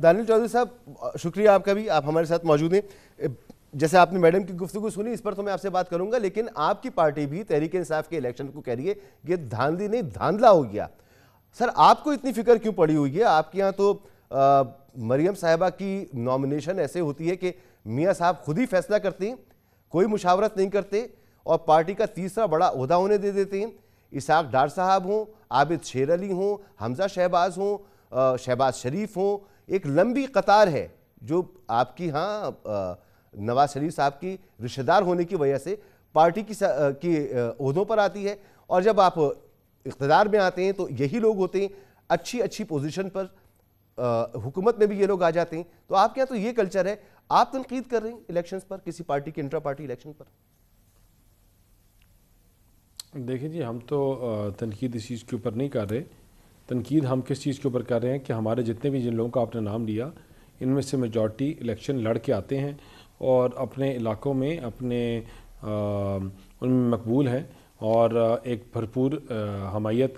Daniil Chaudhary साहब, शुक्रिया आपका भी, आप हमारे साथ मौजूद हैं। जैसे आपने मैडम की गुफ्तगू सुनी, इस पर तो मैं आपसे बात करूंगा, लेकिन आपकी पार्टी भी तहरीक इंसाफ के इलेक्शन को कह रही है ये धांधली नहीं धांधला हो गया। सर, आपको इतनी फिक्र क्यों पड़ी हुई है? आपके यहाँ तो मरियम साहिबा की नॉमिनेशन ऐसे होती है कि मियाँ साहब खुद ही फैसला करते हैं, कोई मुशावरत नहीं करते और पार्टी का तीसरा बड़ा ओहदा होने दे देते हैं। इसाक डार साहब हों, आबिद शेर अली हों, हमजा शहबाज हों, शहबाज शरीफ हों, एक लंबी कतार है जो आपकी यहाँ नवाज शरीफ साहब की रिश्तेदार होने की वजह से पार्टी की ओहदों पर आती है। और जब आप इख्तिदार में आते हैं तो यही लोग होते हैं अच्छी अच्छी पोजीशन पर, हुकूमत में भी ये लोग आ जाते हैं। तो आपके यहाँ तो ये कल्चर है, आप तनकीद कर रहे हैं इलेक्शंस पर, किसी पार्टी के इंट्रा पार्टी इलेक्शन पर? देखिए जी, हम तो तनकीद इस चीज़ के ऊपर नहीं कर रहे। तनकीद हम किस चीज़ के ऊपर कर रहे हैं कि हमारे जितने भी जिन लोगों का आपने नाम लिया, इनमें से मेजॉरिटी इलेक्शन लड़ के आते हैं और अपने इलाकों में अपने उनमें मकबूल हैं और एक भरपूर हमायत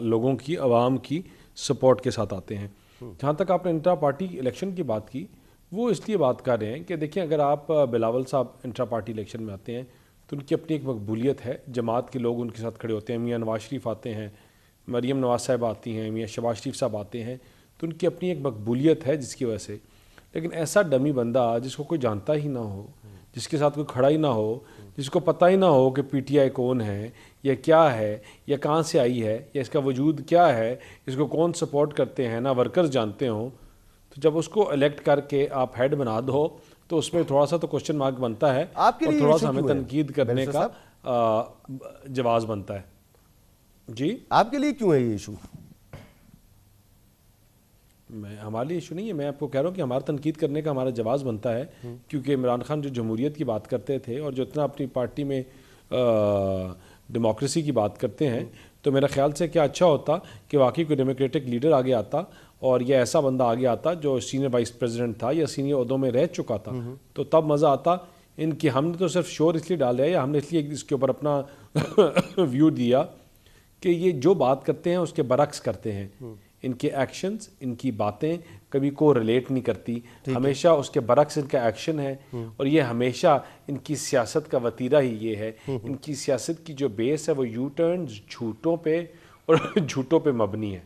लोगों की, आवाम की सपोर्ट के साथ आते हैं। जहाँ तक आपने इंट्रा पार्टी इलेक्शन की बात की, वो इसलिए बात कर रहे हैं कि देखिए, अगर आप बिलावल साहब इंट्रा पार्टी इलेक्शन में आते हैं तो उनकी अपनी एक मकबूलियत है, जमात के लोग उनके साथ खड़े होते हैं। मियाँ नवाज शरीफ आते हैं, मरीम नवाज साहब आती हैं, मियाँ शहबाज शरीफ साहब आते हैं, तो उनकी अपनी एक मकबूलियत है जिसकी वजह से। लेकिन ऐसा डमी बंदा जिसको कोई जानता ही ना हो, जिसके साथ कोई खड़ा ही ना हो, जिसको पता ही ना हो कि पीटीआई कौन है या क्या है या कहाँ से आई है या इसका वजूद क्या है, इसको कौन सपोर्ट करते हैं, ना वर्कर्स जानते हों, तो जब उसको इलेक्ट करके आप हेड बना दो तो उसमें थोड़ा सा तो क्वेश्चन मार्क बनता है और थोड़ा सा हमें तनकीद करने का जवाब बनता है। जी, आपके लिए क्यों है ये इशू? हमारे लिए इशू नहीं है, मैं आपको कह रहा हूँ कि हमारा तनकीद करने का हमारा जवाब बनता है, क्योंकि इमरान खान जो जमहूरियत की बात करते थे और जो इतना अपनी पार्टी में डेमोक्रेसी की बात करते हैं, तो मेरा ख्याल से क्या अच्छा होता कि वाकई कोई डेमोक्रेटिक लीडर आगे आता और ये ऐसा बंदा आगे आता जो सीनियर वाइस प्रेसिडेंट था या सीनियर ओहदों में रह चुका था, तो तब मज़ा आता। इनकी हमने तो सिर्फ शोर इसलिए डाल दिया या हमने इसलिए इसके ऊपर अपना व्यू दिया कि ये जो बात करते हैं उसके बरक्स करते हैं। इनके एक्शंस, इनकी बातें कभी को रिलेट नहीं करती, हमेशा उसके बरक्स इनका एक्शन है और ये हमेशा इनकी सियासत का वतीरा ही ये है। इनकी सियासत की जो बेस है वो यू टर्न, झूठों पे और झूठों पे मबनी है,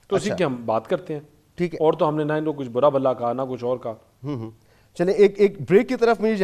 तो उसी की हम बात करते हैं। ठीक है, और तो हमने ना इनको कुछ बुरा भला कहा ना कुछ और कहा। चले एक ब्रेक की तरफ मुझे